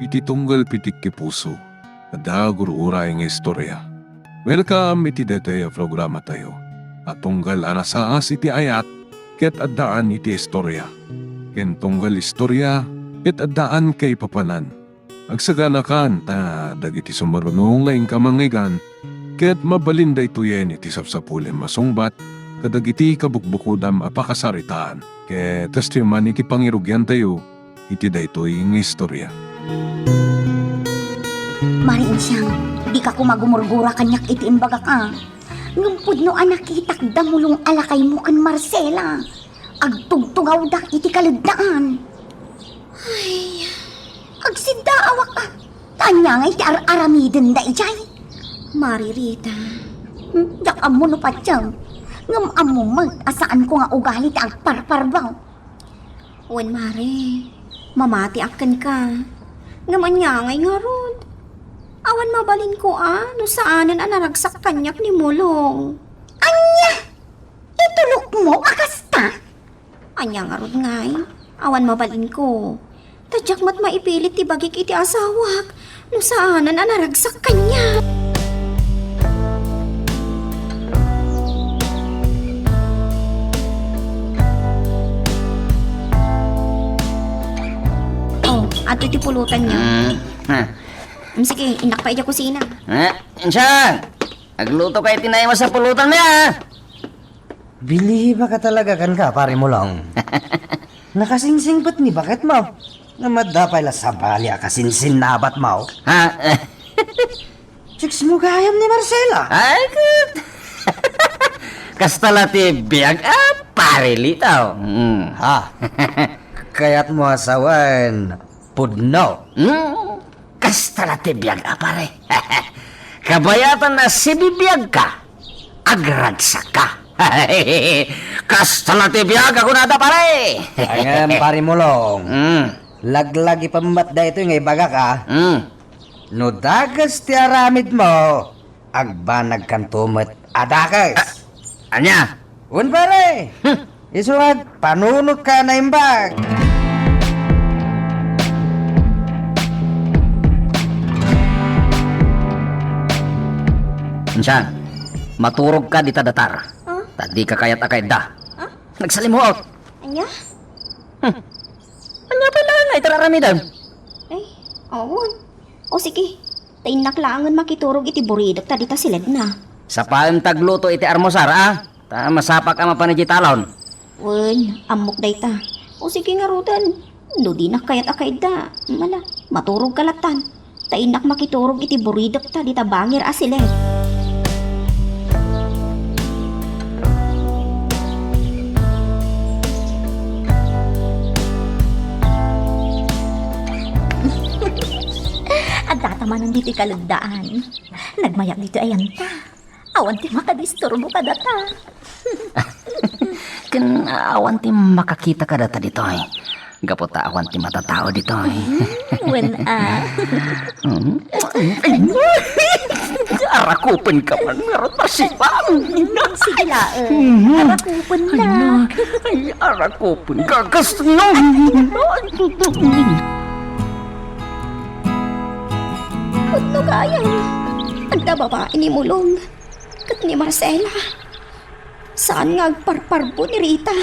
iti tunggal pitik ki puso. Ada gurura yung istorya. Welcome iti dete programa tayo. At tunggal anasaas iti ayat, ket addaan iti istorya. Ken tunggal istorya, ket addaan kay papanan. Agsaganakan ta dagiti sumarunong laing kamangigan, ket mabalinda ituyen iti sapsapulen masungbat, kadagiti kabukbukudam apakasaritaan. Ket testiman iti pangirugyan tayo, iti daytoy ng istorya. Mariin siyang, di ka kumagumurgura kanyak iti imbaga ka. Ngumpod no anak itak damulong alakay mo kan Marcela. Agtugtugaw da iti kalagdaan. Ay, agsidaawa ka. Tanya nga iti aramiden da ijay. Maririta. Dakam mo no patyang. Ngam mo mag-asaan ko nga ugali ti agparparbaw. Wen Mari, mamati akan ka. Ngaman nga ngay nga rod. Awan mabalin ko no saanan naragsak kanyak ni Mulong. Anya! Itulok mo akasta? Anya nga rod ngay. Awan mabalin ko. Tadyak mat maipilit ti bagik iti asawak. No saanan naragsak kanyak. Oh, ato iti pulutan niya. Sige, inak pa iya kusina. Insyang! Nagluto kayo tinayama sa pulutan niya. Bili ba ka talaga kan ka, pare mo lang? Nakasingsing ba't ni bakit mo? Namadapay la sa bali akasinsin na ba't mo? Ha? Chicks mo gayam ni Marcela. Ay, good. Kastalati biyag pare litaw. Ha? Kaya't mo asawan, pudno. Kastalati biyag pare. Kabayatan na sibibiyag ka, agragsak ka. Kastalati biyag ako nada pare. Ayan, pare mo lang. Laglagi pambat da ito yung ibaga ka. No dagas ti aramid mo, agbanag kan tumat adakas. Anya? Un pare, isuwag panunod ka na imbag. Insyang, maturog ka dita datar. Tadi ka kayat akay da. Nagsalimuot. Anya? Anya pa lang ay tararamidan. Ay, awon. O sige, tainaklangan makiturog iti buridak ta dita silid na. Sa paang tagluto iti armosar, Ta masapak ama panagitalon. Wen, amok day ta. O sige nga rudan. No di na kayat akay da. Mala, maturog kalatan. Tainak makiturog iti buridak ta dita bangir asilid. At tatamanan dito kalugdaan. Nagmayak dito ayan ta. Awan ti makadisturbo ka data. Ken awan ti makakita ka data dito Gapota awan ti matatao dito Wen Arakupen ka man, meron pasibang. Sige lae. Arakupon na. Ay, arakupen ka, kasno. Kutno kaya. Agda babae ni Mulong. Kat ni Marcela. Saan nga agparparbo ni Rita?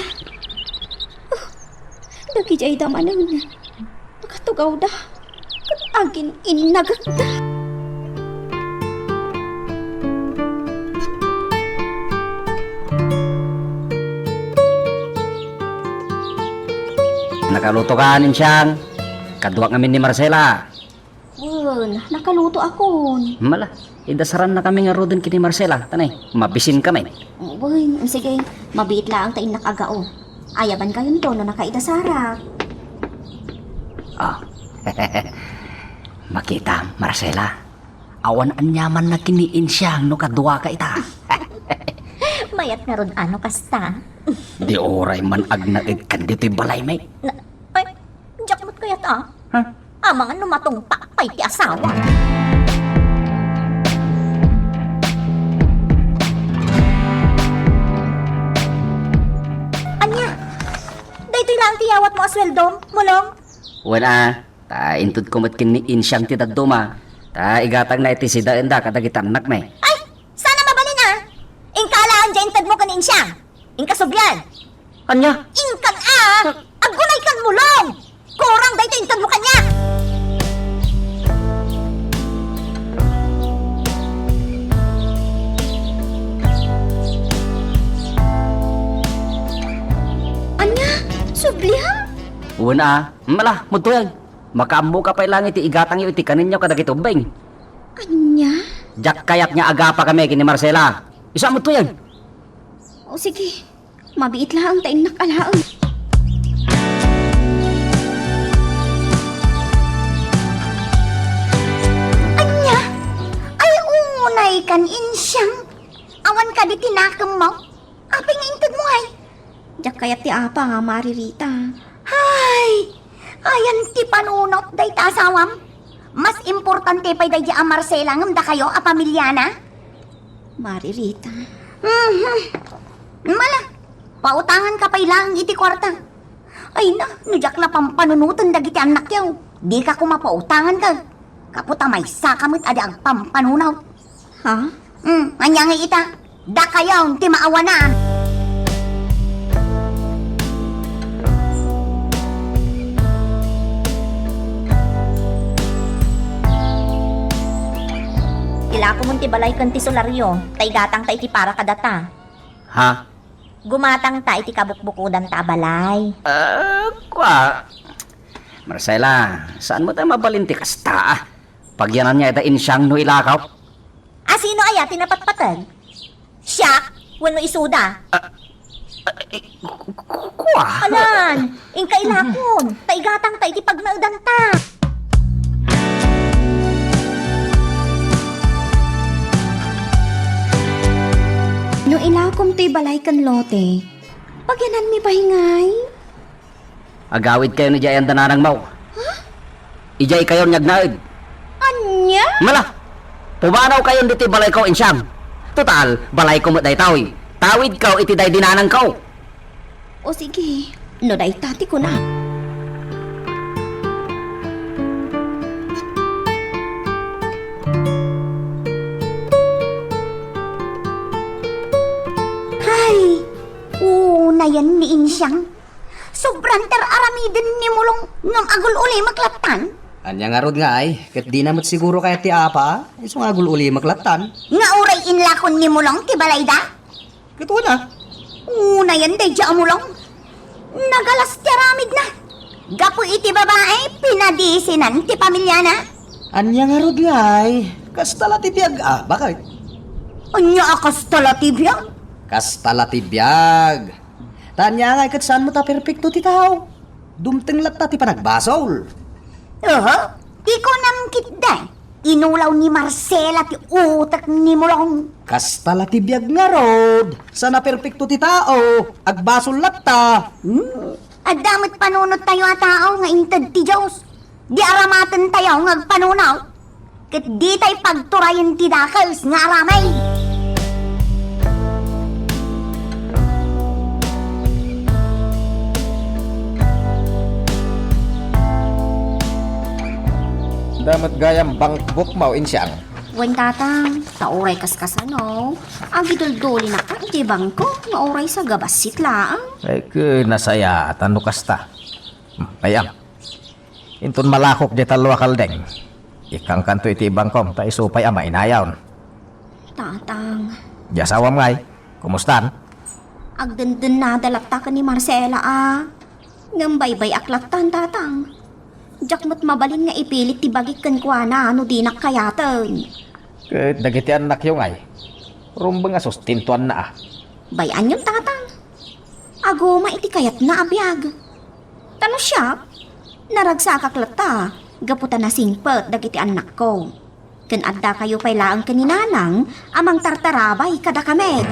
Nagijay da manang. Nakatugaw da. Kat agin inagat da. Nakaluto ka, Ninsyang. Kaduwa kami ni Marcela. Wen, nakaluto akon. Mala, idasaran na kami nga rodon kini Marcela. Tanay, mabisin kami. Wen, sige. Mabit lang ta inak agao. Ayaban kayon to no nakaidasarap. Makita, Marcela. Awan anyaman na kiniin siya no kaduwa ka ita. Mayat nga ron ano kasta. Di oray man agnaid kan dito'y balay may. Ay, jakmot kayat Amang ano matong takpay ti asawa. Anya, daytoy lang tiyawat mo asweldom, mulong. Wala, Ta intud ko matkin ni insyang ti daduma. Ta igatang na iti sida enda kadagitan anak may. Ay, sana mabalin ah. Ingkalaan dyan tad mo kanin siya. Ingkasubyan. Anya? Ingkan agulay kan mulong. Kurang dahito intad mo kanya. Anya, sublihan? Una, mala, mutuyag. Makamu ka pa ilang iti igatang iti kanin nyo kadagitubing. Anya? Jak kayat nga aga pa kami kini Marcela. Isa mutuyag. O sige, mabiit lang tayo nakalaang. Anya, ay unay kan insyang. Awan ka di tinakam mo. Apay nga intod mo ay. Diyak kaya ti apa nga maririta. Hay, ayan ti panunot day ta asawam. Mas importante pa'y day di ang Marcela ngam da kayo a pamilya na. Maririta. Mala, pautangan ka pa ilang iti kwarta. Ay na, nujak na pampanunutan dagiti anak yaw. Di ka kumapautangan ka. Kaputa may sakamit adi ang pampanunaw. Ha? Anya nga ita. Da kayaw, ti maawanaan. Ila ko munti balay kan ti solaryo. Tay gatang ta iti para kadata. Ha? Gumatang ta iti kabukbukudan ta balay. Kwa. Marcela, saan mo tayo mabalinti kasta? Pagyanan niya ita insyang no ilakaw. Sino aya tinapatpatag? Siya? Wano isuda? Kwa. Alan, ingkailakon. Taigatang ta iti pagnaudan ta. No ilakom to'y balay kan lote. Pagyanan mi pahingay. Agawid kayo ni Jayan danarang mau. Ijay kayo nyagnaid. Anya? Mala, pumanaw kayo dito balay ko insyam. Total, balay ko mo day tawi. Tawid kaw iti day dinanang kaw. O sige, no day tati ko na. Hay, unayan ni Insyang. Sobrang aramidin ni mulong ngam agul uli maklatan. Anya nga rod nga ay, kat di namat siguro kaya ti apa, iso nga agul uli maklatan. Nga uray inlakon ni mulong ti balayda. Kat na. Unayan day dya mulong. Nagalas ti aramid na. Gapo iti babae, pinadisinan ti pamilya na. Anya nga rod nga ay, kastala ti biyag bakit? Anya akas talatibya. Kastala ti biyag. Tanya nga kat saan mo ta perfecto ti tao. Dumteng latta ti panagbasol. Di ko namkit day. Inulaw ni Marcela ti utak ni mulong. Kastala ti biyag nga rod. Sana perfecto ti tao. Agbasol latta. At damit panunot tayo a tao nga intad ti Diyos. Di aramatan tayo nga agpanunaw. Kat di tayo pagturayan ti dakals nga aramay. Damat gayam bangkbok mau insyang. Wen tatang, tauray kaskasano. Ang gidulduli na ka iti bangko, nga oray sa gabasit laang. Ay ke nasaya tanu kasta. Ayam. Intun malakok di talwa kaldeng. Ikang kanto iti bangkom ta isupay ama inayawn. Tatang, Jasawam ngay. Kumustan? agdenden na dalakta ka ni Marcela Ngambay-bay aklaktan tatang. Jakmat mabalin nga ipilit ti bagik kan kuana ano dinak kayatan. Ke dagiti anak yung ay. Rumbang nga sustintuan na Bayan yung tatang. Agoma iti kayat na abiyag. Tano siya? Naragsakaklata. Gaputan na singpet dagiti anak ko. Ken adda kayo pay laang kaninanang amang tartarabay kada kamed.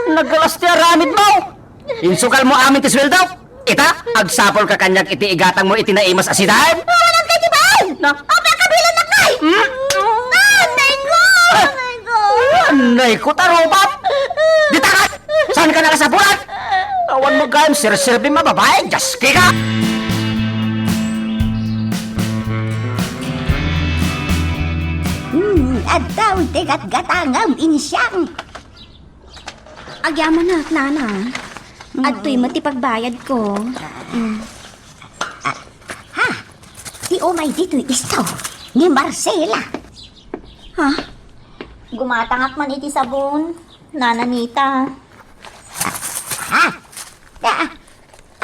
Nagalas ti aramid mo. Insukal mo amin ti sweldo. Ita, agsapol ka kanyag iti igatang mo iti naimas asidahan. Walang kay tibay! Na? Apa kabilan na kay! Nanay ko! Nay ko tarobat! Ditakat! Saan ka nakasabulan? Awan mo gayam sir-sirbi mababae, jaski ka! At daw tigat-gatangam insyang. Agyaman na, nana. At to'y matipagbayad ko. Di umay dito isto ni Marcela. Ha? Gumatangak man iti sabon, nananita.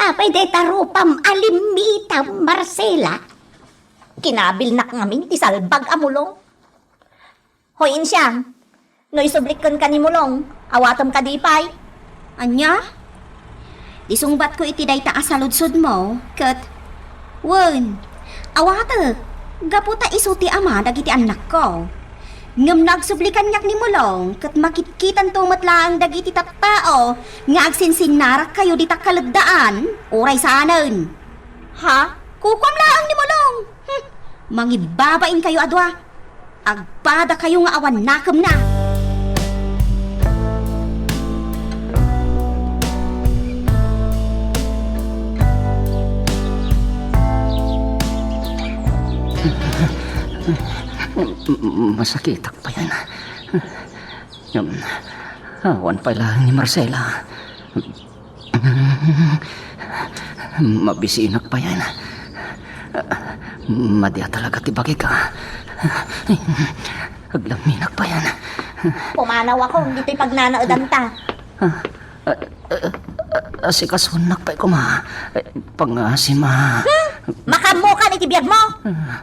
Apay de tarupam alimita Marcela. Kinabil nak ngamin ti salbag amulong. Hoy insyang, no isublikon ka ni mulong, awatom ka dipay. Anya? Disungbat ko iti day asaludsod mo, kat... Wen, awata, gaputa isuti ama dagiti anak ko. Ngam nagsublikan nyak ni mulong, kat makitkitan tumatlaang dagiti tattao, nga agsinsinnarak kayo di takaladaan, oray sanan. Ha? Kukom laang ni mulong. Mangibabain kayo adwa. Agpada kayo nga awan nakam na. Masakitak pa yan. Awan pa lang ni Marcela. Mabisinak pa yan. Madya talaga tibagi ka. Aglaminak pa yan. Pumanaw ako, dito'y pagnanaodan ta. Asikasunak pa ko ma. Pangasin ma. Makamukan iti biyag mo.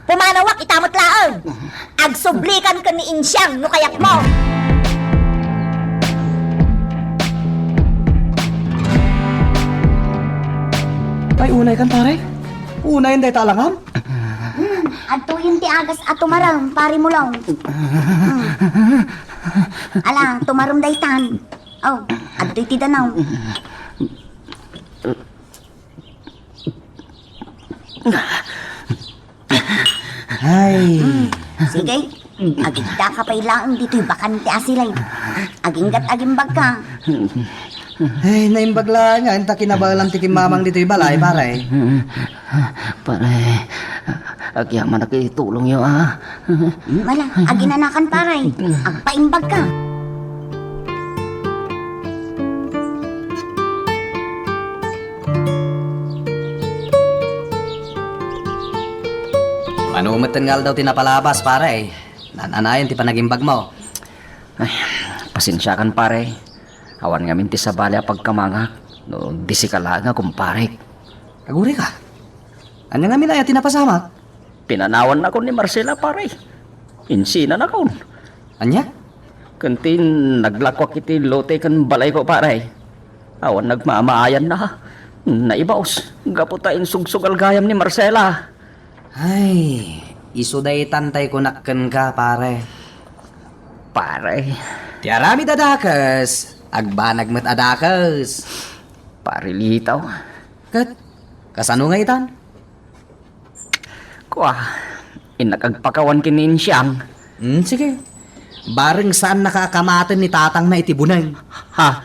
Pumanawak itamot laon. Agsublikan ka ni insyang no kayak mo. Ay, unay kan pare. Unay hindi talangam. Ato yung tiagas at tumaram, pari mo lang. Ala, tumaram daytan. Oh, ato iti danaw. Ay. Sige, agigda ka pa ilaan dito'y bakante asilay. Aginggat agimbag ka. Ay, naimbagla nga. Enta kinabalang tikim mamang dito'y balay, pare. Pare, agyaman na kayo tulong yun ah. Wala, aginanakan paray. Agpaimbag ka. Manumatan nga daw tinapalabas, pare. Nananayan ti panagimbag mo. Ay, pasensya kan pare. Awan nga minti sa balya pagkamangak. No, disikala nga kumpare. Aguri ka. Anya nga minaya tinapasamak? Pinanawan na ko ni Marcela pare. Insina na ko. Anya? Kantin naglakwak iti lote kan balay ko pare. Awan nagmamaayan na. Naibaos. Gaputain sugsugal gayam ni Marcela. Ay, isuday tantay ko nakken ka, pare. Pare. Ti arami dadakas. Agbanag met adakas. Pare litaw. Kat, kasano nga itan? Kuha. Inakagpakawan kinin siyang. Sige. Bareng saan nakakamatin ni tatang na itibunay. Ha?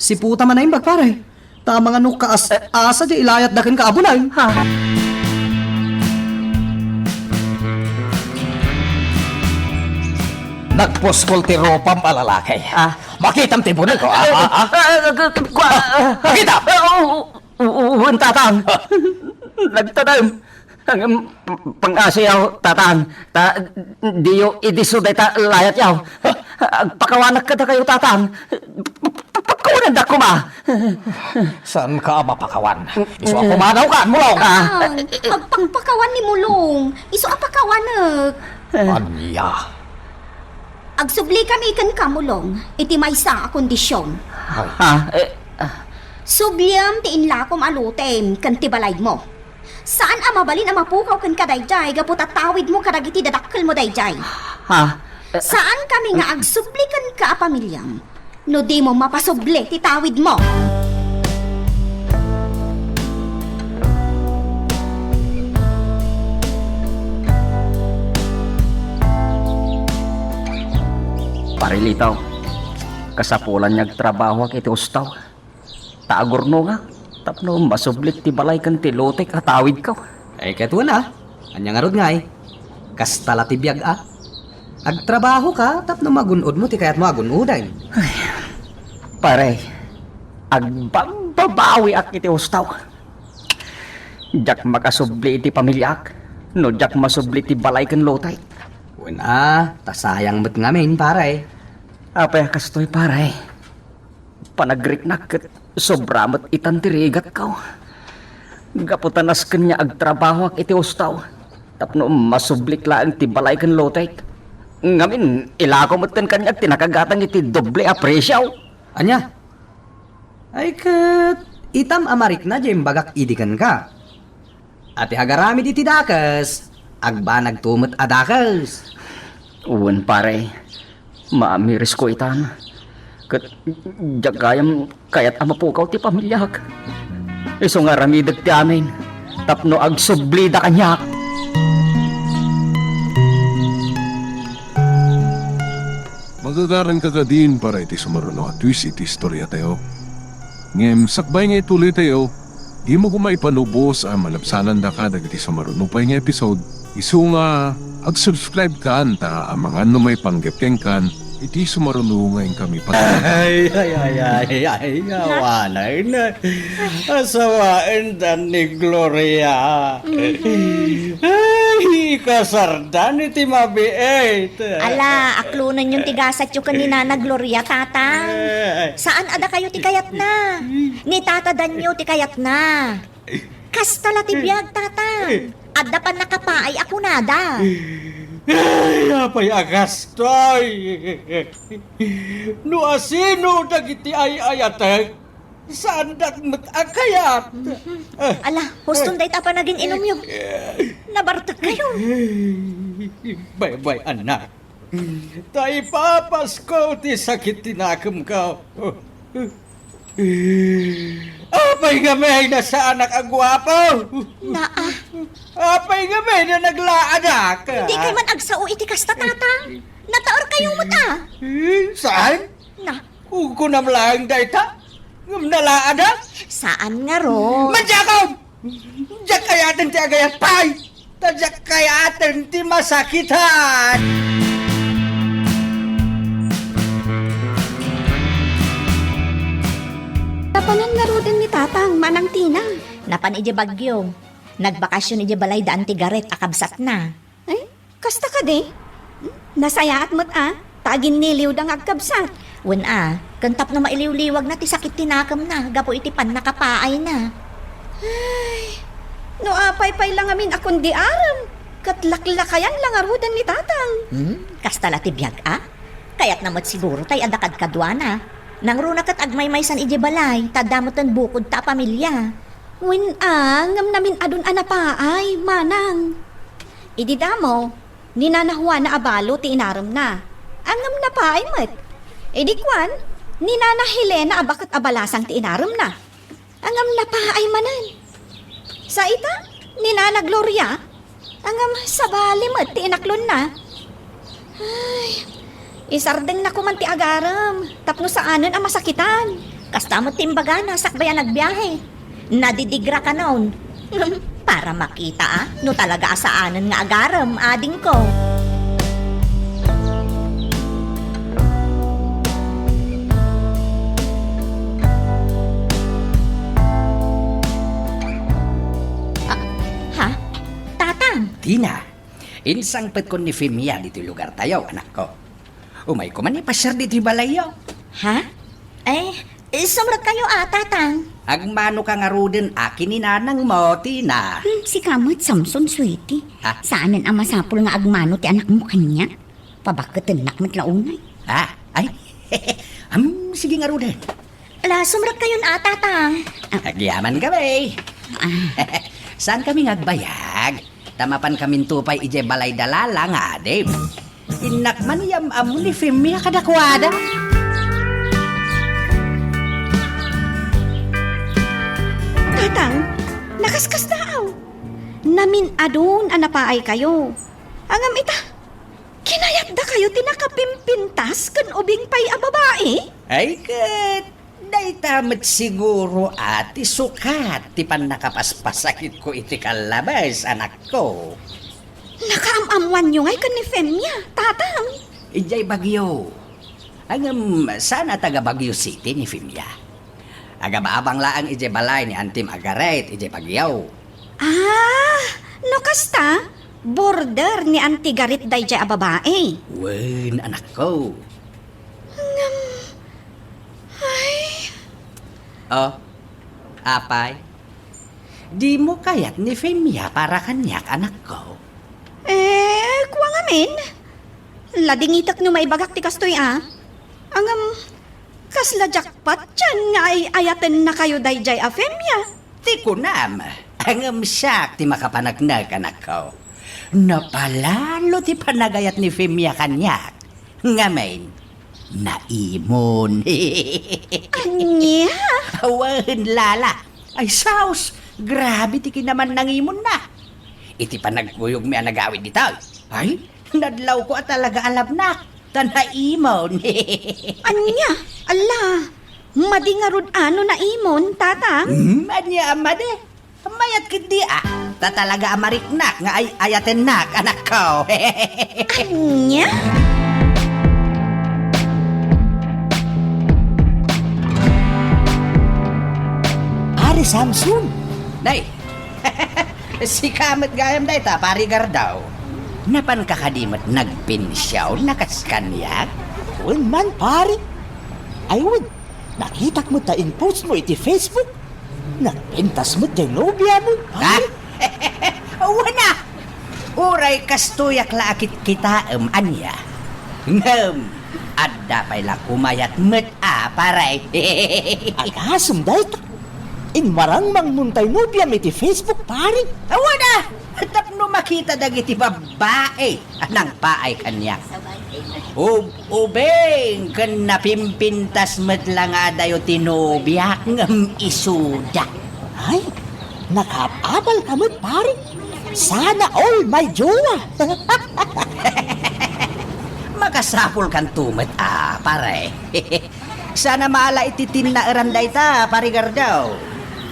Si puta man na imbag, pare. Tamang ano kaas asa di ilayat dakin ka abunay. Ha? Nagpuskol ti ropam alalaki. Makitam ti bunay ko. Makita! Uwan tatang. Nagtadam. Ang pang-asiyaw tatang. Di yung idisuday ta layat yaw. Pakawanak ka na kayo tatang. Pagkunan da kuma. Saan ka mapakawan? Iso ako manaw ka, mulong. Agpangpakawan ni mulong. Iso apakawanak. Anya. Agsubli kami ikan kamulong. Iti may sa kondisyon. Ha? Subliam ti inlakom alutem kan tibalay mo. Saan amabalin ang mapukaw kan kadayjay gaputa tawid mo kadagiti dadakkel mo dayjay. Ha? Saan kami nga agsublikan ka pamilyam? No di mo mapasubli ti tawid mo. Marilitaw, kasapulan niyag trabaho kiti ustaw. Taagurno nga, tapno masublit ti balay kan ti lotek atawid ka. Ay keto na. Anya nga rod nga eh. Kastala ti biyag Agtrabaho ka, tapno magunod mo, ti kayat mo agunoday. Pare, agbambabawi ak iti ustaw. Jak makasubli iti pamilyak, no jak masubli ti balay kan lotay. Wala, tasayang mo't ngamin, pare. Apay kastoy pare. Panagrik ket sobra mo't itan ti rigat kaw. Gaputanas kanya agtrabaho ak iti ustaw. Tapno masublik laang ti balay kan lotay. Ngamin, ilako mo't kan kanya tinakagatang iti doble apresyaw. Anya? Ay kat, itam amarik na dyan bagak idikan ka. Ati hagaramid iti dakas, agba nagtumot adakas. Uwan pare, maamiris ko itan. Kat jagayam kayat amapukaw ti pamilyak. Iso nga ramidag ti amin, tapno agsublida kanyak. Magagaran ka ka din para iti sumaruno at twist iti istorya tayo. Ngem, sakbay nga ituloy tayo, di mo kumaipanubos ang malapsanan da ka dagiti sumaruno pa nga episode. Isu nga, ag-subscribe ka anta ang mga numay panggepkeng kan, iti sumaruno ngayon kami pa. Ay, gawanay na. Asawaan dan ni Gloria. Ay, kasardan iti mabiit. Ala, aklunan yung tigasat yung kanina na Gloria, tata. Saan ada kayo tikayat na? Ni tata danyo tikayat na. Kastala tibiyag, tata. Adda pa nakapaay ako nada. Ay, apay agastoy. No asino dagiti ay ayatek. Saan dakmat akayat? Ala, hustong day pa naging inom yung. Nabartag kayo. Bay, anak. Tay papas ko ti sakit tinakam ka. Apay nga may na sa anak ang gwapo. Naa, Apay nga may na naglaadak. di kay man agsao iti kasta, tata. Nataor kayo mata. Saan? Na, Ugo nam lang dayta. Ngam nalaadak. saan nga ro? Madyakom! Diyak kayatin ti agayat pay! Tadyak kayatin ti masakitan! Tapanan nga ro din ni tatang, manang tinang. Napan ije bagyo. Nagbakasyon ije balay daan ti garet akabsat na. Ay, kasta ka di? Nasayaat mo't tagin niliw dang agkabsat. Wen kantap na mailiw-liwag na ti sakit tinakam na. Gapo iti pan nakapaay na. No apay-pay lang amin akong di aram. Katlaklakayan lang arudan ni tatang. Kastala ti biyag Kayat namot siguro tay adakad kadwana. Nang runa kat agmaymaysan ije balay. Tadamot ang bukod ta pamilya. Win ngam namin adun anapaay, manang. Ididamo, ninanahuwa na abalo ti inaram na. Angam na paay mat. Kwan, ninana Helena abakat abalasang ti inaram na. Angam na paay manan. Sa ita, ninana Gloria, angam sabali mat ti inaklon na. Ay, isardeng na kuman ti agaram, tapno saanan ang masakitan. Kastamot timbaga na sakbayan nagbiyahe. Nadidigra ka noon. Para makita no talaga asaanan nga agaram ading ko. Ha? Tatang? Tina, insangpet ko ni Femia dito lugar tayo, anak ko. Umay ko man ipasyar dito balayo. Ha? Sumrat kayo tatang. Agmano ka nga rudin akin ni nanang mo, Tina. Si Kamot Samson, sweetie. Ha? Saanan ang masapul nga agmano ti anak mo kanya? Pabakatin nakmat launay. Ay, sige nga rudin. Ala, sumrat kayo tatang. Agyaman kami. Saan kami ngagbayag? Tamapan kami tupay ije balay dalala nga, Dave. Inakman yam amo ni Femia kadakwada. Tatang, nakaskas daaw. Namin adun anapaay kayo. Angam ita, Kinayat da kayo tinakapimpintas kan ubing pay a babae? Ay kat, daytamat siguro ati sukat ti pan nakapaspasakit ko iti kalabas, anak ko. Nakaamamwan nyo ngay kan ni Femya, tatang. Ijay Bagyo. Sana taga Bagyo City ni Femya. Agabaabang laang ijay balay ni Antim Agaret, ijay Bagyo. Ah, no kasta? Border ni Antigarit day jay a babae. Wen, anak ko. Oh, apay? Di mo kaya't ni Femya para kanyak, anak ko. Kuwa nga min. Ladingitak no maibagak ti kastoy kasla jackpot dyan nga ay ayaten na kayo day jay a Femya. Ti kunam, siyak ti makapanagnak, anak ko. Napalalo ti panagayat ni Femya kanyak. Ngamen, naimon. Anya? Awan, lala. Ay, saus. Grabe ti kinaman nangimon na. Iti panagkuyog mi anagawid dito. Ay, nadlaw ko at talaga alam na. Tanaimon. Anya? Ala, madingarod ano na imon, tatang? Anya, amade. Mayat kidi tatalaga amariknak nga ay ayaten nak, anak ko. Anya? Ari Samson. Day, si kamat gayam day ta, parigar daw. Napan kakadimat nagpinsyaw, nakaskanyak? Well man, pare. Ay, wad. Nakita mo ta in post mo iti Facebook. Nagpintas mo dyan nobya mo, Ha? pare. Wana! Uray kastuyak laakit kita, anya. Ngam, adda pa'y la kumayat met paray. Agasam dahil ta. In marang muntay nobya mo iti Facebook, pare. Wana! Tapno makita dagiti babae anang paay kanya. Ubeng kan napimpintas met lang adayo tinobyak ngam isuda. Ay, nakapabal ka mo, pare. Sana all my jowa. Makasapol kan tumet pare. Sana maala ititin na eranday ta, parigar daw.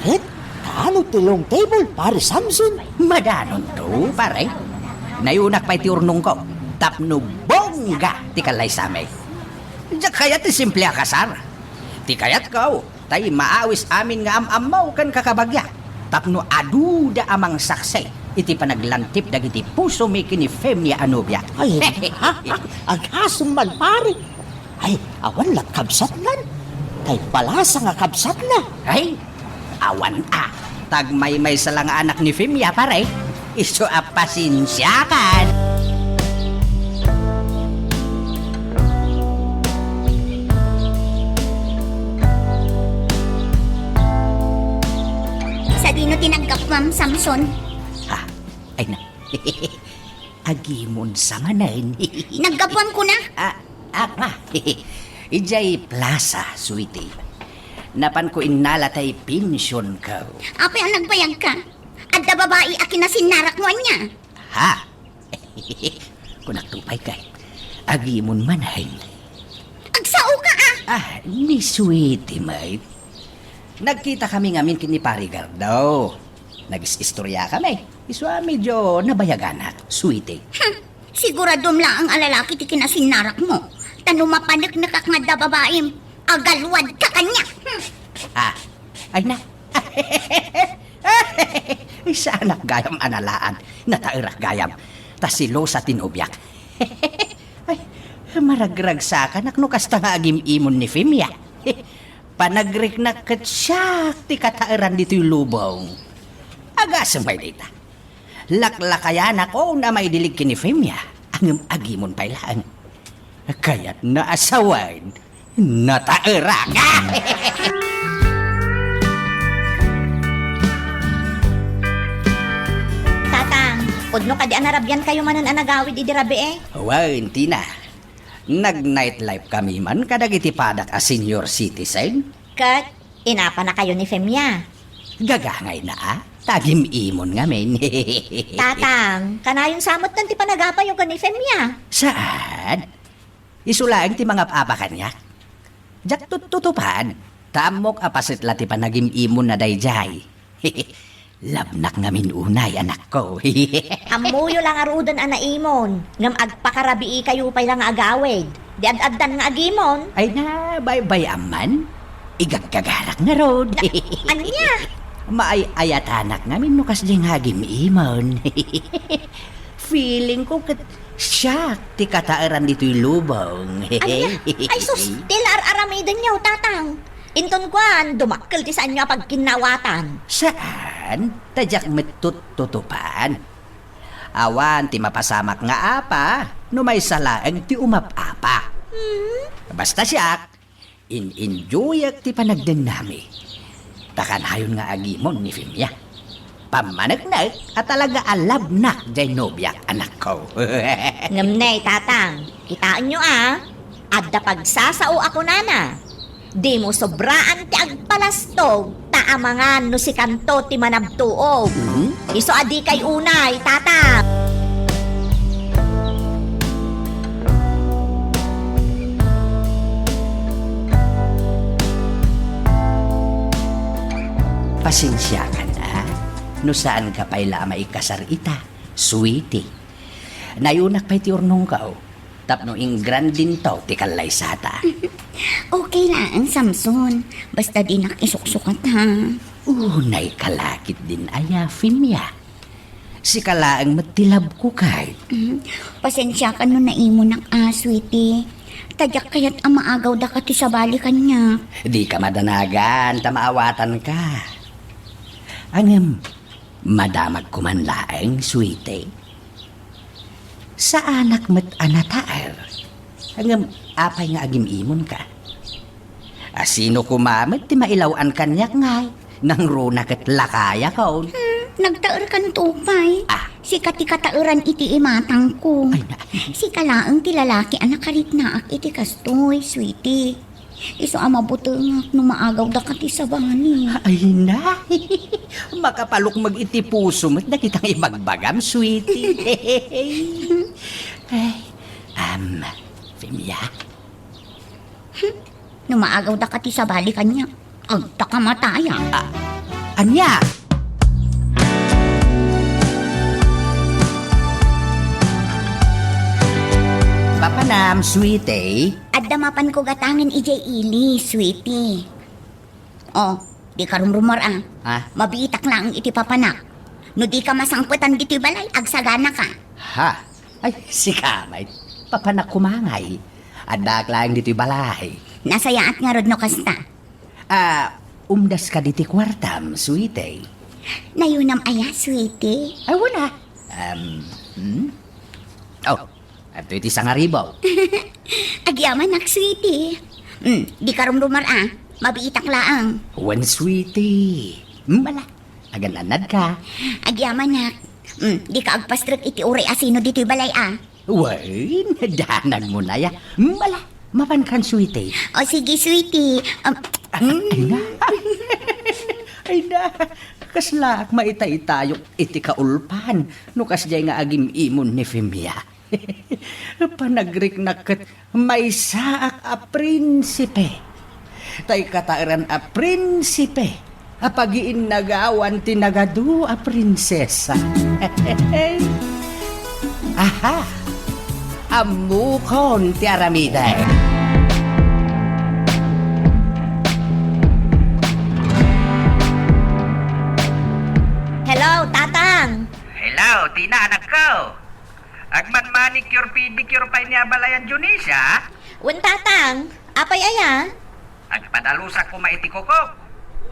Red, kano tilong table, pare Samson? Madanon to, pare. Nayunak pa'y ti urnong ko. Tapno bongga ti kalay samay. Diyak kaya ti simple akasar. Ti kayat ko, tay maawis amin nga amamaw kan kakabagya. Tapno aduda amang saksay. Iti panaglantip dagiti puso may kini Femya Anubya. Ay, agasam man, pare. Ay, awan lat kabsat nan. Kay palasa nga kabsat na. Ay, awan tagmay-may sa lang anak ni Femya, pare. Iso pasensyakan. Sa dino tinanggap, Ma'am Samson. Ay na. Agimon sa manan. Naggapuan ko na. Ijay plaza, sweetie. Napan ko inalatay pensyon ka. Apay ang nagbayag ka. At da babae akin na sinarak mo niya. Ha? Kung nagtupay kay, agimon manay. Agsao ka Ni sweetie, mate. Nagkita kami ngamin kini Parigar daw. Nag-istorya kami. Iswa medyo nabayaganat, sweetie. Siguradom lang ang alalaki ti kinasinarak mo. Tano mapanik na kakngad da babae. Agalwad ka kanya. Ay na. Sa anak gayam analaan, natairak gayam. Tasilo sa tinubyak. Ay, maragrag sa kanak no kasta nga agim imon ni Femya. Panagrik na katsyak ti katairan dito'y lubong. Agasam may dita. Laklakayan ako na may dilig kini Femya. Ang agimon pailaan. Kaya't naasawan, natairak. Tatang, udno ka di anarabyan kayo manan anagawid idirabe Wan, Tina. Nag-nightlife kami man kadagiti padak a senior citizen. Kat, inapa na kayo ni Femya. Gagangay na Tagim imon nga men. Tatang, kanayong samot ng ti panagapa yung kanifem niya. Saan? Isulaang ti mga papa kanya. Jak tutupan. Tamok apasit lati panagim imon na dayjay. Labnak nga unay anak ko. Amuyo lang arudan anaimon. Ngam agpakarabii kayo pa lang agawid. Di ad-addan nga agimon. Ay na, bye-bye aman. Igagkagarak na rod. Anya? Maay-ayatanak nga minukas ding hagim imon. Feeling ko kat siya ti kataaran dito'y lubong. Anya? Ay sus, tilar aramidan niyo, tatang. Inton kwan, dumakkel ti saan niya pagkinawatan. Saan? Tadyak tutupan. Awan ti mapasamak nga apa, no may salaang ti umapapa. Basta siyak, in-enjoyak ti panagdinami. Takan hayon nga agimon ni Fimya. Pamanagnak at talaga alabnak jay nobyak anak ko. Ngam nay, tatang. Kitaan niyo Adda pagsasao ako nana. Di mo sobraan ti agpalastog, taamangan no si kanto ti manabtuog. Iso adi kay unay, tatang. Pasensya ka na, no saan ka pa'y maikasar ita, sweetie. Nayunak pa'y ti urnong kao, tapno ing grandin to ti kalay sata. Okay lang, Samson. Basta di nakisuksukat ha. Unay kalakit din aya, Fimya. Si kalaang matilab ko kay. Pasensya ka no naimo ng sweetie. Tadyak kaya't ang maagaw da ka ti sa balikan niya. Di ka madanagan, tamaawatan ka. Angam, madamag kumanlaang, sweetie. Sa anak met anataer. Angam, apay nga agim imon ka. Asino kumamet ti mailawan kanyak ngay. Nang runak at lakaya ka. Nagtaer kan tupay. Ah. Si kati katauran iti imatang ko. Ay na. Si kalaang ti lalaki anak karit na ak iti kastoy, sweetie. Iso ama butengak no maagaw da kati sa bani. Ay na. Makapalok mag-iti puso mo't nakitang ibagbagam, sweetie. Ay, Fimya. No maagaw da kati sa balikan niya. Agta ka mataya. Anya? Papanam, sweetie. Adamapan ko gatangin ijay ili, sweetie. Oh, di ka rumrumor Ha? Mabiitak lang iti papanak. No di ka masangputan dito balay, agsagana ka. Ha? Ay, si Kamay. Papanak kumangay. Adak lang dito'y balay. Nasayaat nga rod no kasta. Umdas ka diti kwartam, sweetie. Nayunam aya, sweetie. Ay, wala. Oh, ato iti sangaribaw. Agyaman nak, sweetie. Di ka rumrumor Mabiitak laang. Wan, sweetie. Mala. Agananad ka. Agyaman nak. Di ka agpastrek iti uri asino dito balay Way, nadanan mo na ya. Mala. Mapan kan, sweetie. O sige, sweetie. Ay na, kaslak maitay-tayok iti kaulpan, no kasjay nga agim imon ni Fimya. Panagrik nakat may saak a prinsipe. Tay katairan a prinsipe, apagiin nagawan tinagadu a prinsesa. Aha, amukon ti aramiday. Hello, tatang. Hello, Tina, anak ko. Agman manicure, pedicure pa niya balayan Junisa? Wen tatang, apay aya? Agpadalusak ko maiti ko ko.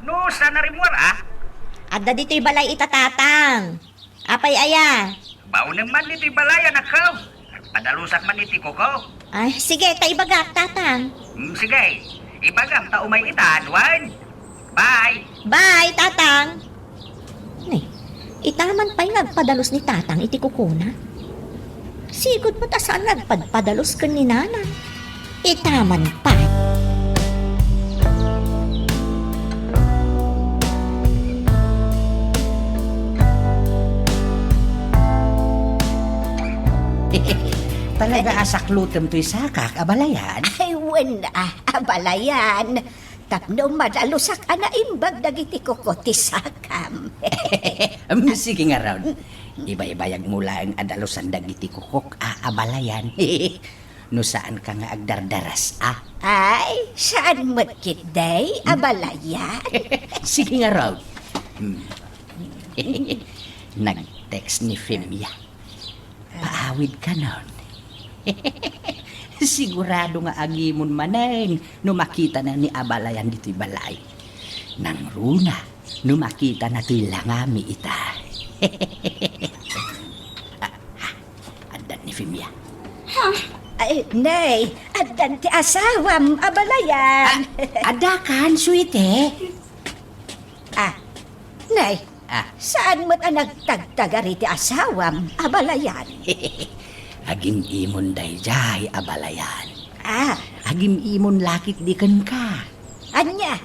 No, sana rin mo Adda dito'y balay ita tatang. Apay aya? Bao naman ito'y balay, anak ko. Agpadalusak man iti ko ko. Ay, sige, taibagak, tatang. Sige, ibagam ta umay itaan, wan. Bye! Bye, tatang. Nay, itaman pa'y nagpadalos ni tatang iti kukuna. Sigod mo ta saan nagpadpadalos ka ni nana. Itaman pa. Talaga asaklutem to'y sakak, abalayan. Ay, wala, abalayan. Tapno madalusak ana imbag dagiti kokoti sakam. Sige nga raw. Iba-ibayag mula ang adalusan dagiti kukok, abalayan. No saan ka nga agdardaras, Ay, saan matkit day, abalayan? Sige nga raw. Nag-text ni Femia. Paawid ka nun. Sigurado nga agimon maneng no makita na ni abalayan dito'y balay. Nang runa, no makita na to'y langami ita. Adan ni Femia. Ay, nay, adan ti asawam, abalayan. Adakan, sweete. Nay, saan mo't ang nagtagtagari ti asawam, abalayan? Agim imon dayjay, abalayan. Agim imon lakit diken ka. Anya?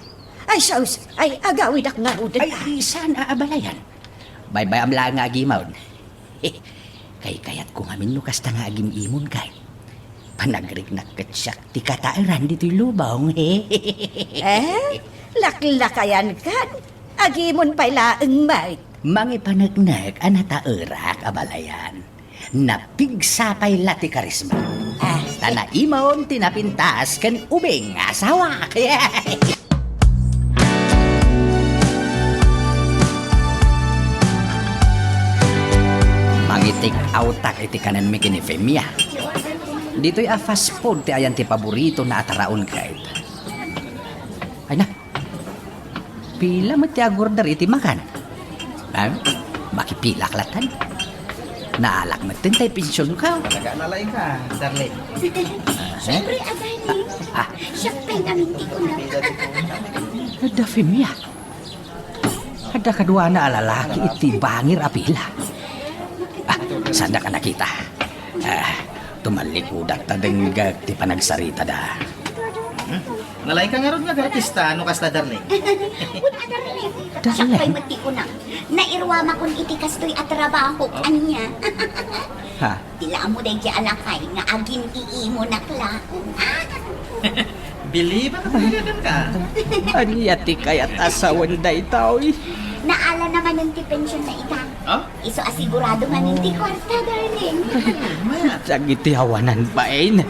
Ay, saus, ay agawid ak nga rudan. Ay, saan abalayan? Bye-bye amla nga agimaw. Kay kayat ko ngamin no kasta nga agim imon kay. Panagrig na ketsyak ti katairan dito'y lubong. Laklakayan kan? Agimon pa'y laeng mait. Mangi panagnag anatairak, abalayan. Napigsapay lati karisma. Tanaimon tinapintas kan ubing asawa. Mangitik autak iti kanan mi kini Femia. Dito'y fast food ti ayan ti paborito na ataraon kahit. Ay na. Pila mo ti agordar iti makan. Makipila klatan. Naalak mo tintay pensyon ka. Talaga nalain ka, darling. Siyempre, agani. Siyempre, naminti ko na. Ada Femia. Ada kadua na alalaki iti bangir apila. Sanda ka nakita. Tumalikudak tadeng ti panagsarita da. Nalain ka nga ron nga artista, ano kasta darling? Wala na rin. Siyempre, mati ko na. Nairwama kong itikas to'y atrabaho kanya. Tila mo day kaya alakay nga agin iimo nakla. Believe ka talaga ka. Anyati kayat asawan da itaw. Naala naman ng ti pensyon na ita. Iso asigurado man ng ti kwarta, darling. Sagiti hawanan bain.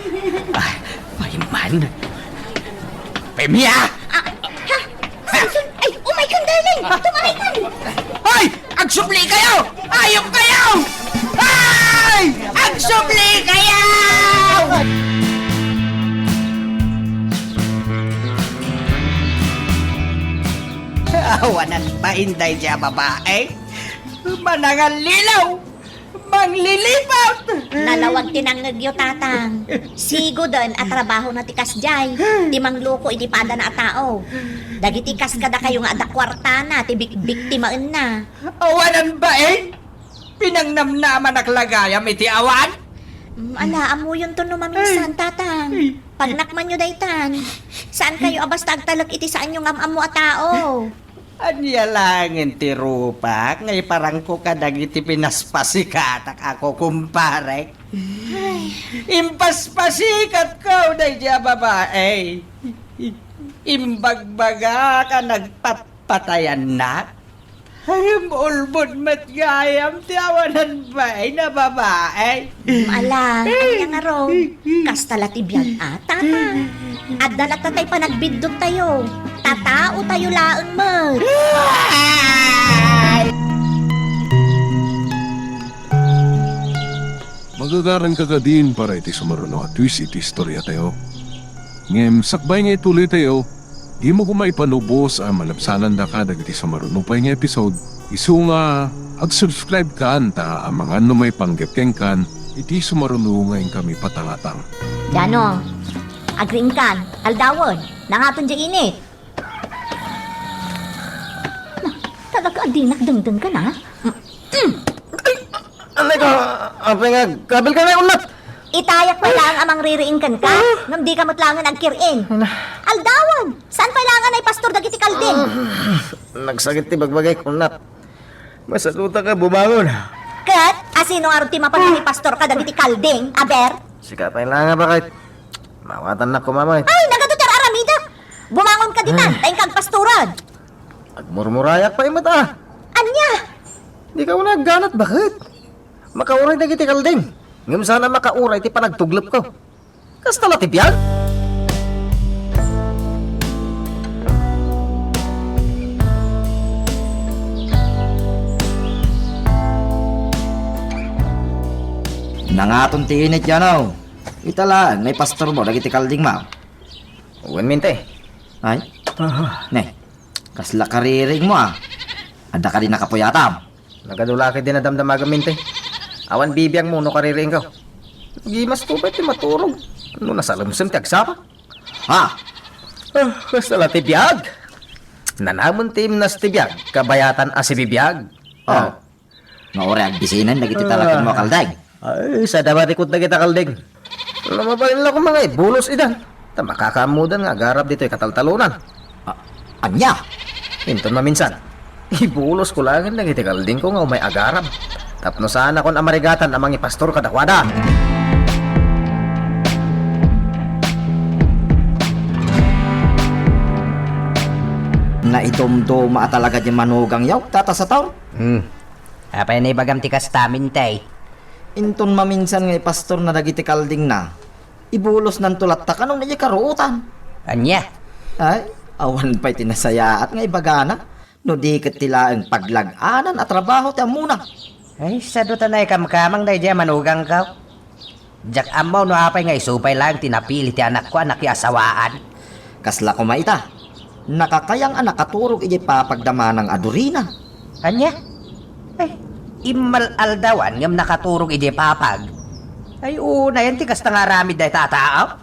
Paiman. Femia! Susun! Ay, oh my God, darling! Tumaray ka! Ay! Agsubli kayo! Ayok kayo! Ay! Agsubli kayo! Awanan pa inday siya babae. Manangan lilaw! Manglilipat! Nalawag tinangagyo tatang. Sigo doon at trabaho na tikas jay. Timang loko iti pada na tao. Dagiti kas kada kayo nga ada kwarta na, tibik biktimaan na. Awanan ba eh? Pinangnamnaman naklagayam iti awan? Ala, amo yun to no maminsan, tatang. Pagnakman nyo daytan. Saan kayo abas tagtalag iti saan yung amamo at tao? Anya langin ti rupak, ngay parang ko kadagiti pinaspasikatak ako kumpare. Impaspasikat ko, day diya babae. Imbagbaga ka nagpapatayan na. Ayam ulbod matgayam ti awanan ba na babae. Ala, anya nga ro. Kastala ti biyag ata. At dalat tatay pa nagbidot tayo. Tatao tayo laang mo. Magagaran ka din para iti sumaruno at twist iti istorya tayo. Ngem, sakbay nga ituloy tayo. Di mo ko maipanubos ang malapsanan da ka dagiti sumaruno pa nga episode. Isu nga, ag-subscribe ka anta ang mga may panggapkeng kan iti sumaruno ngayon kami patangatang. Dano, agring kan, aldawon, nangaton dyan init. Talaga adinak dengdeng ka na? Alay ka, apa nga, kabil ka na unat. Itayak pa lang amang ririingkan ka, ngam di ka matlangan agkirin. Aldawan, saan pa langan ay pastor dagiti kalding? Nagsakit ti bagbagay unat. Masaluta ka bumangon. Kat, Asino nga rin ti mapan ni pastor ka dagiti kalding, aber? Sika pa lang nga bakit? Mawatan na ko mamay. Ay, nagatutar aramida. Bumangon ka ditan, tayong kagpasturan. Agmurmurayak pa imot ah. Anya? Di ka una ganat bakit? Makauray na kiti kalding. Ngam sana makauray ti panagtuglop ko. Kasta la ti biyag? Nangaton ti init yan oh. Italaan, may pastor mo, dagiti kalding ma. Uwan minte. Ay? Ne, kasla kariring mo ah. Ada ka din nakapuyatam. Nagadulaki din na damdamaga minte. Awan bibiyang mo no kariring ko. Gimas to ba't maturog? Ano nasa lamsam ti agsapa? Ha? Kasta la ti biyag. Nanamon tim nas ti biyag. Kabayatan as si bibiyag. Oh. Maore agbisinan, dagiti talakin mo kaldag. Ay, sa dabatikot na kita kalding. Lamabalin lang ko mga bulos idan. Ta makakamudan nga garap dito kataltalunan. Anya? Hinton maminsan. Ibulos ko lang ang iti kalding ko nga may agarap. Tapno sana kon amarigatan amang ipastor kadakwada. Na idomdoma talaga di manugang yaw, tata sa taon. Apay na ibagam ti kastamin tay. Inton maminsan nga pastor na dagiti kalding na. Ibulos ng tulat ta kanong na karuutan. Anya? Ay, awan pa'y tinasayaat nga ibagana. No di kat tila ang paglag-anan at trabaho ti amuna. Ay, sa duta na ikamkamang day diya manugang ka. Jak amaw no apay nga isupay lang tinapili ti anak ko anak asawaan. Kasla ko maita. Nakakayang anak katurog iti papagdama ng adurina. Anya? Ay, imal aldawan ngam nakaturog iti papag. Ay, una yan ti kasta nga ramid day tataaw.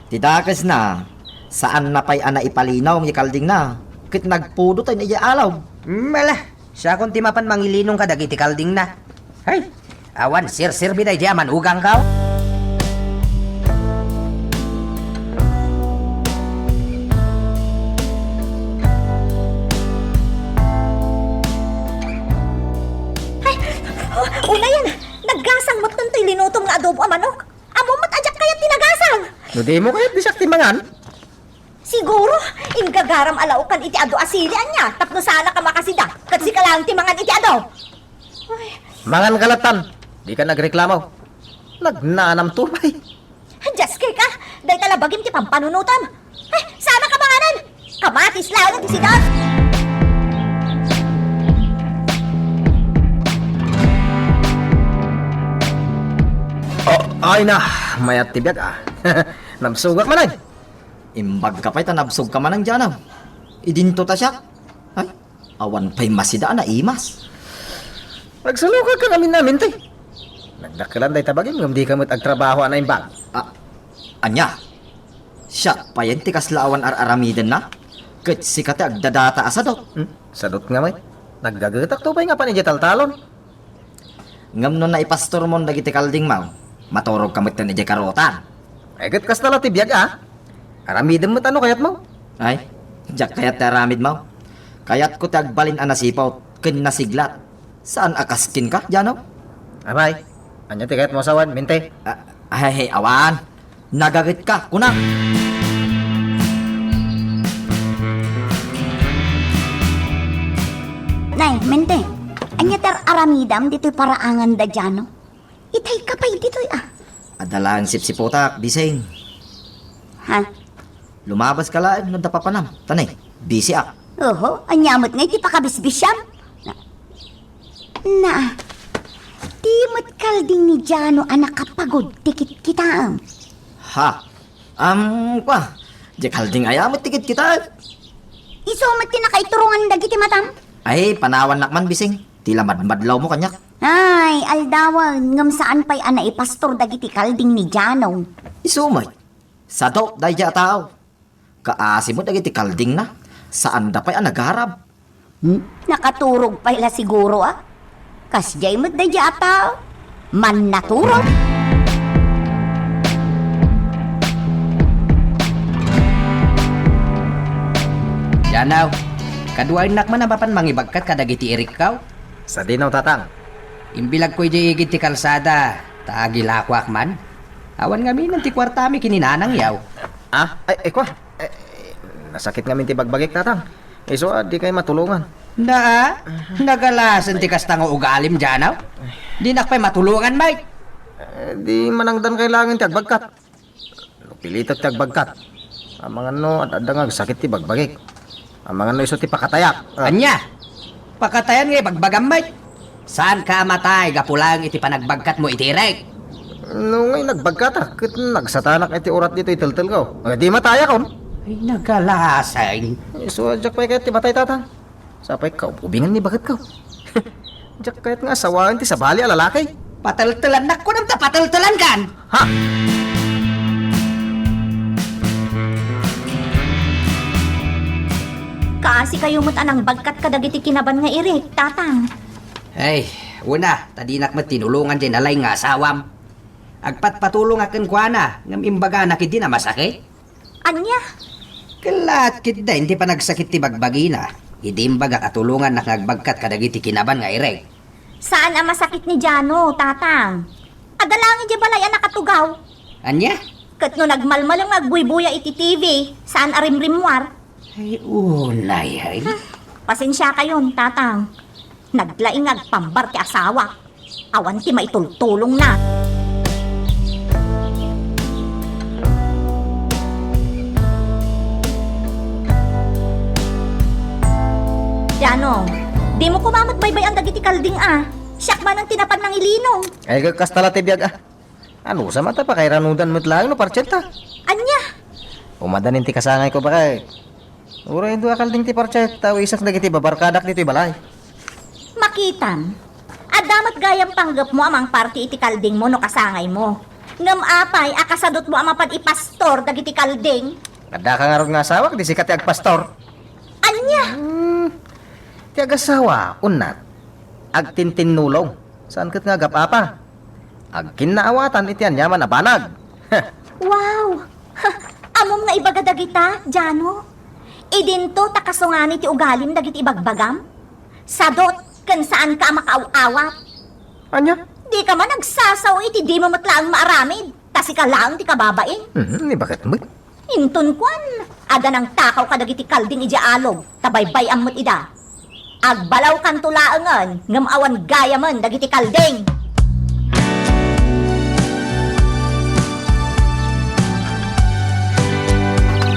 Titakas na, saan na pa'y ana ipalinaw ng kalding na. Kit nagpudo tayo na alaw. Mala, siya kung timapan mangilinong ka dagiti kalding na. Ay, awan sir-sirbi day diya manugang ka. Una yan, naggasang mo tuntoy linutom nga adobo ang manok. Amo mat ajak kayat tinagasang. No di mo kaya't di saktimangan. Siguro, ingagaram alaukan iti ado asilian niya. Tapno sana ka makasida. Kat si kalang timangan iti ado. Mangan kalatan. Di ka nagreklamo. Nagnanam turbay. Just kay ka, dahil talabagim ti pampanunutan. Ay, sana ka manganan. Kamatis lang ti sidat. Oh, ay na. Mayat tibiyag ah. Namsugat man ay. Imbag ka pa'y tanabsog ka man ang diyanaw. Idinto ta siya. Ay, awan pa'y masida na imas. Nagsalukag ka kami namin tay. Nagdakalan day tabagin ngam di ka mo't agtrabaho na imbag. Anya, siya payan ti kaslaawan ar-aramiden na. Kat si kati agdadata asadot. Sadot nga may. Naggagatak to pa nga pa ni talon. Ngam nun na ipastor mo dagiti kalding mau. Maturog kamit na ni karotan. Ay kat kas tala tibiyag ah. Aramidem mo't ano kayat mo? Ay, jak kayat ti aramid mau. Kayat ko ti agbalin anasipaw ken nasiglat. Saan akaskin ka, Jano? Abay. Anya ti kayat mo sawan, minte. Ay, awan. Nagagit ka, kunang. Nay, mente. Anya tar aramidam dito'y paraangan da dyan, no? Itay ka pa'y dito'y Adalang sipsipotak, bising. Ha? Lumabas ka lang, nadapapanam. Tanay, busy ah. Oho, anyamot nga iti pakabisbisyam. Na, timot kalding ni Jano anak kapagod tikit kita. Ha? Kwa? Di kalding ayamot tikit kita. Isumat tinakaiturungan dagiti matam. Ay, panawan nakman, bising. Tila madmadlaw mo kanyak. Ay, aldawan, ngam saan pa'y ana ipastor dagiti kalding ni Jano. Isumay. Sadok, dahil tao. Kaasi mo dagiti kalding na. Saan da pa'y nagharap? Nakaturog pa'y la siguro Kasjay mo't da tao. Man naturog. Janaw, kaduay nakman napapan mangibagkat kadagiti irik kaw. Sa dinaw tatang. Imbilag ko'y di igit ti kalsada, taagilakwak man. Awan nga minan ti kwartami kininanang yaw. Kwa. Nasakit nga min ti bagbagik tatang. So, di kayo matulungan. Nagalasan ti kasta nga ugalim dyan, Di nakpay matulungan, mate. Di manangdan kailangan ti agbagkat. Pilitot ti agbagkat. Ang mga no, at nga sakit ti bagbagik. Ang mga no, iso ti pakatayak. Anya, pakatayan nga bagbagam, mate. Saan ka matay, gapulang iti panagbagkat mo itirek? No, ngay nagbagkat kit nagsatanak iti orat dito itiltil ko. Di mataya kon. Ay, nagalasan. So, jak pa ti matay tatang. Sapay ka, ubingan ni bakit ka. Jak kahit nga sawaan ti sabali alalaki. Pataltalan na ko nang pataltalan kan. Ha? Kasi kayo mo't anang bagkat kadagiti kinaban nga irik, tatang. Ay, una, tadinak mo tinulungan din alay nga asawam. Agpatpatulong akin kwa na, ngam imbaga na kiti na masakit. Anya? Kalat kit da, hindi pa nagsakit ti bagbagi na. Hindi imbaga katulungan na nagbagkat kadagiti kinaban nga irek. Saan ang masakit ni Jano, tatang? Adalangin di balay ang nakatugaw. Anya? Kat no nagmalmalang agbuybuya iti TV, saan arimrimwar? Ay, unay, ay. Pasensya kayon, tatang. Naglaing agpambar ti asawa. Awan ti maitultulong na. Jano, di mo kumamat baybay ang dagiti kalding Siyak man ang tinapan ng ilinong. Ay, kastala ti biyag Ano, sa mata pa kay ranudan mo't lang no parcheta. Anya? Umadanin ti kasangay ko ba kay? Ura yung akal ding ti parcheta, isak dagiti babarkadak dito balay. Makitan. Adamat gayam panggap mo amang party iti kalding mo no kasangay mo. Ngam apay, akasadot mo amang ipastor dagiti kalding. Kada ka nga ron nga asawak, di sikat ti agpastor. Anya? Ti agasawa, unat. Agtintin nulong. Saan kat nga gapapa? Agkinaawatan iti anyaman na banag. Wow! Amom nga ibaga dagita, Jano. Idinto takasungani ti ugalim dagiti ibagbagam. Sadot, kan saan ka makaaw-awat. Anya? Di ka man nagsasaw iti di mo matlaang maaramid. Kasi ka lang ti kababain. Ni bakit mo? Intun kwan. Ada nang takaw ka dagiti kalding iti alog. Tabaybay amot ida. Agbalaw kan tulaangan, ngam awan gayaman dagiti kalding.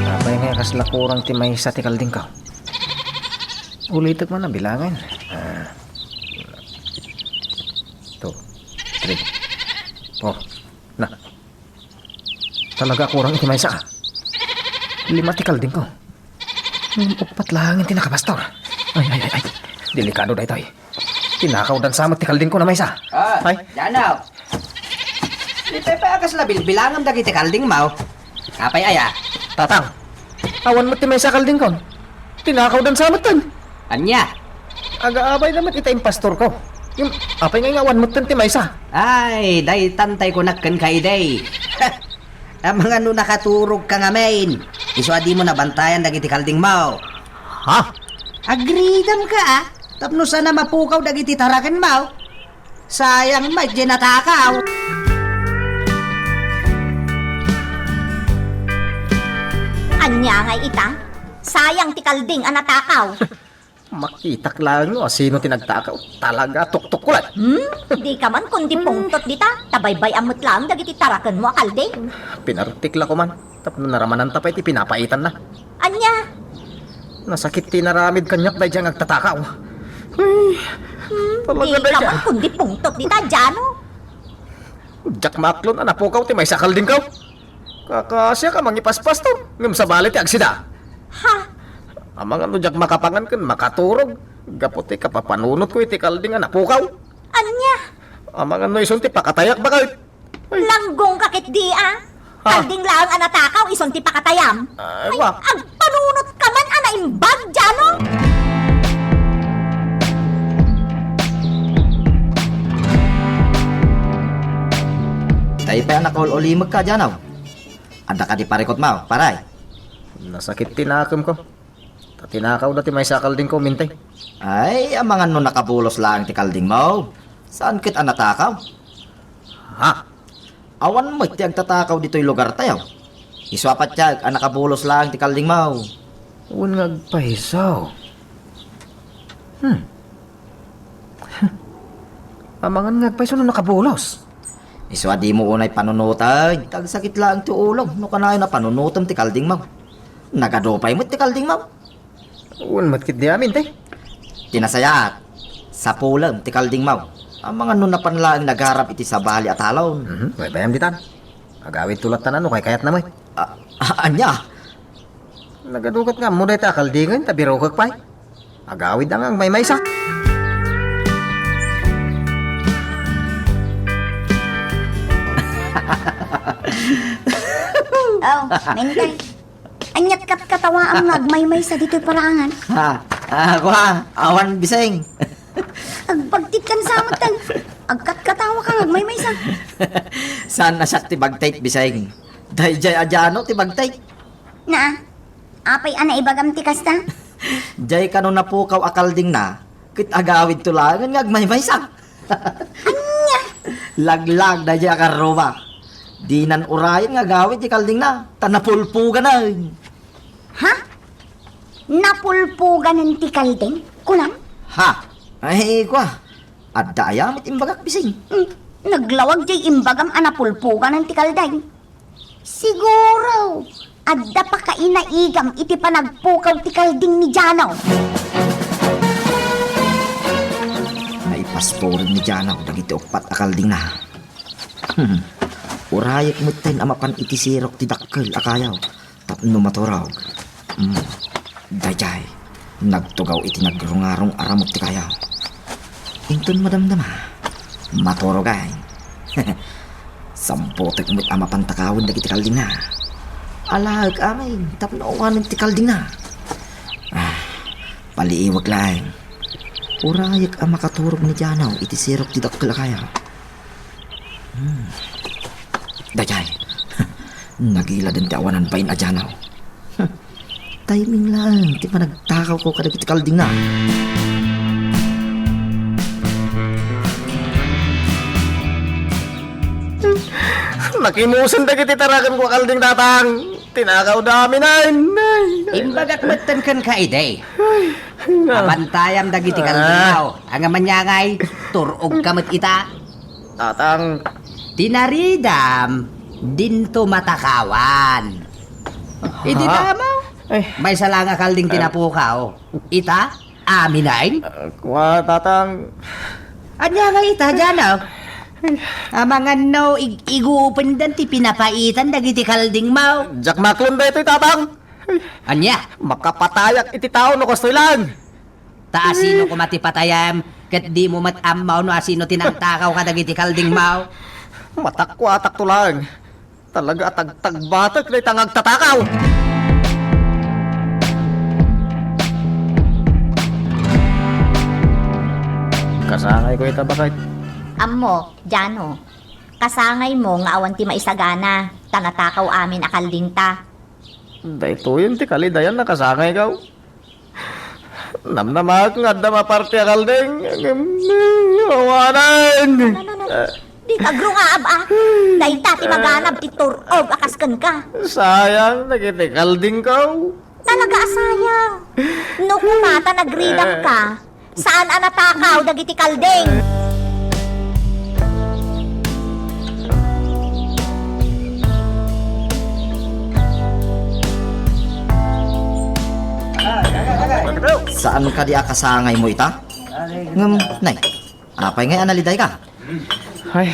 Abay nga kaslakurang ti may sa ti kalding ka. Ulitak mo na bilangan. 2, 3, 4, na. Talaga kurang iti may sa. 5 ti kalding ko. Upat lang ti nakapastor. Ay. Delikado dahi tayo. Tinakaw dan samot ti kalding ko na may sa. Ay. Janaw. Di tayo pa akas labil bilangan dagiti kalding mo. Kapay aya. Tatang. Awan mo ti may sa kalding ko. Tinakaw dan samot tan. Anya? Aga-abay naman ita yung pastor ko. Yung apay nga awan mo tan ti may sa. Ay, day tantay ko nakkan kay day. Ang mga no nakaturog ka nga main. Iswadi mo na bantayan dagiti kalding mo. Ha? Agridam ka Tapno sana mapukaw dagiti taraken mo. Sayang may di natakaw. Anya ngay ita? Sayang ti kalding ang natakaw. Makitak lang no, sino tinagtakaw. Talaga, tuktok-kulat. Di ka man kundi pungtot dita. Tabaybay amot lang dagiti taraken mo kalding. Pinartikla ko man. Tapno naramanan tapay ti pinapaitan na. Anya? Nasakit ti naramid kanyak dahi diyang agtatakaw. Ay, talaga Di dahi ka dyan. man kundi pungtot dita, Jano. Jack maklon, anapukaw ti may sakal din kaw. Kakasya ka mangipaspas to. Ngam sa bali ti agsida. Ha? Amang ano Jack makapangan kan makaturog. Gaputi kapapanunot ko iti kalding anapukaw. Anya? Amang ano ison ti pakatayak ba kahit? Langgong kakit di Kalding lang ang natakaw, ison ti pakatayam. Ay, wak. Agpanunot ka man anaimbag, Jano. Tayo pa anak ulimag ka dyan, Anda ka di parikot mo, paray. Nasakit tinakam ko. Tinakaw dati may sakal din ko mintay. Ay, ang mga no nakapulos lang ti kalding mo. Saan kit ang natakaw? Ha? Awan mo ti agtatakaw dito'y lugar tayo. Iswapat tiyag, ang nakabulos lang ti kalding mau. Uwan nga agpahisaw. Amangan nga agpahisaw no nakabulos. Iswa di mo unay panunutan. Tagsakit lang ti ulong. No kanayo na panunutan ti kalding mau. Nagadopay mo ti kalding mau. Uwan matkit di amin, tay. Tinasayat. Sa pulang ti kalding mau. Ang mga nunapan lang nagharap iti sa bali at halon. May bayam ditan. Agawid tulat tanan no kay kayat na may. Anya? Nagadukat nga mo ta kaldingan tabiro kag pay. Agawid ang may maysa. Oh, mentay. Anyat kat katawa ang nagmaymay sa dito'y parangan. Ako ha, awan bising. Agpagtit kan sa amatan. Agkat katawa ka nagmaymay sa. Saan na siya ti bagtay bising? Dahil adyano ti bagtay. Na, apay ana ibagam ti kasta? Jay kano na po kaw akalding na. Kit agawid tulangan ngagmaymay sa. Anya? Laglag dahil akaroma. Di nan urayan nga gawid ti kalding na. Tanapulpuga na. Ha? Napulpugan ng ti kalding? Kulang? Ha? Ay, kwa. Adda ayamit imbagak bising. Naglawag jay imbagam anapulpugan ng ti kalday. Siguro, adda pa kainaigam iti panagpukaw ti kalding ni Janaw. Ay pasporin ni Janaw dagiti upat akalding na. Urayek mo ten amapan iti sirok ti dakkel akayaw. Tapno maturog. Dayjay. Nagtugaw iti nagrungarong aramot ti kayaw. Inton madamdama. Maturogay. Sampotek mo't amapan takawin dagiti kalding na. Alag amay. Tapno uwanan ti kalding na. Paliiwag lang. Urayek ang makaturog ni Janaw iti sirok ti dakkel akayaw. Dayay, nagila din ti awanan pa in Janaw. Timing lang, di pa nagtakaw ko kada kiti kalding na. Nakimusan da kiti tarakan ko kalding tatang. Tinakaw dami na. Imbagak matan kan ka iday. Abantayam dagiti kaldingaw. Ang amanyangay, turog kamot ita. Tatang. Tinaridam, dinto matakawan. Iti tama. May salanga kalding tinapukaw. Ita, aminain. Kwa tatang. Anya nga ita dyan, oh. Amangan no, iguupan dan ti pinapaitan dagiti kalding mau. Jack Macklin da ito'y tatang. Anya? Makapatayak iti tao no kastoy lang. Taasino ko matipatayam, kat di mo matamaw no asino tinagtakaw ka dagiti kalding mau. Matakwatak to lang. Talaga tagtagbatak na itang agtatakaw. Kasangay ko ita bakit? Ammo, Jano, kasangay mo nga awan ti maisagana, tanatakaw amin akalding ta. Dahito yun ti kalidayan na kasangay ka. Namnamak nga da maparte akalding. Awanan. Di kagro nga aba, dahi tati maganap ti turog akaskan ka. Sayang, nakitikalding ka. Talaga sayang. No kumata nagridak ka, saan anatakaw dagiti kalding? Saan ka di akasangay mo ita? Nay, apay ngay analiday ka? Ay.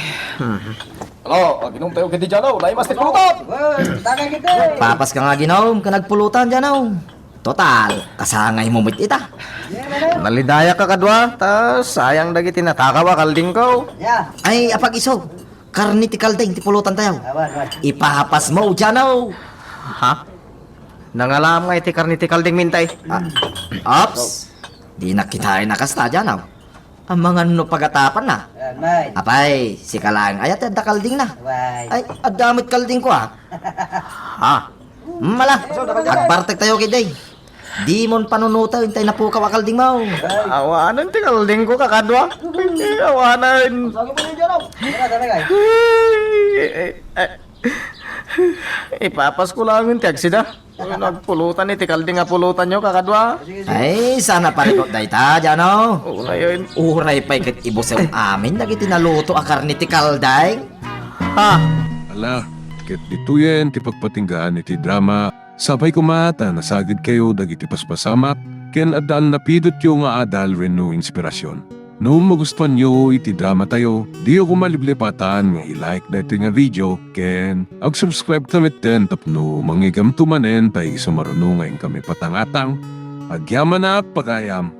Hello, pag-inom tayo kiti Janaw, lahi mas pulutan. Papas ka nga ginom, ka nagpulutan Janaw. Total, kasangay mo mit ita. Nalidaya ka kadwa, tas sayang dagiti natakaw akalding ko. Ay, apag iso. Karni ti kalding, ti pulutan tayo. Ipahapas mo, Janaw. Ha? Nangalam nga iti karni ti kalding mintay. Ops, di nakitain nakasta Janaw. Ang mga no pagatapan na. Apay, si kalang ayat at kalding na. Ay, adamit kalding ko ha. Ha? Mala, agbartek tayo kiday. Di mon panunuta intay na po kawakalding mo. Awanan ti kalding ko kakadwa. Awanan. Ipapas ko lang yung taxi da. Nagpulutan ni tikalding nga pulutan nyo kakadwa. Ay, sana parikot dayta, Jano. Una yun. Uray pa ikit ibo sa amin, dagiti naluto akar ni tikalday. Ha? Ala, ket dituyen ti pagpatinggaan iti drama, sabay kumata nasagid kayo dagiti paspasamak, ken adal napidot yung nga adal reno inspirasyon. No magustuhan nyo iti drama tayo, di ako maliblipatan nga i-like na ito nga video, ken ag-subscribe tamit din tapno mangigam tumanen tayo sumarunungan kami patangatang, agyaman na pagayam.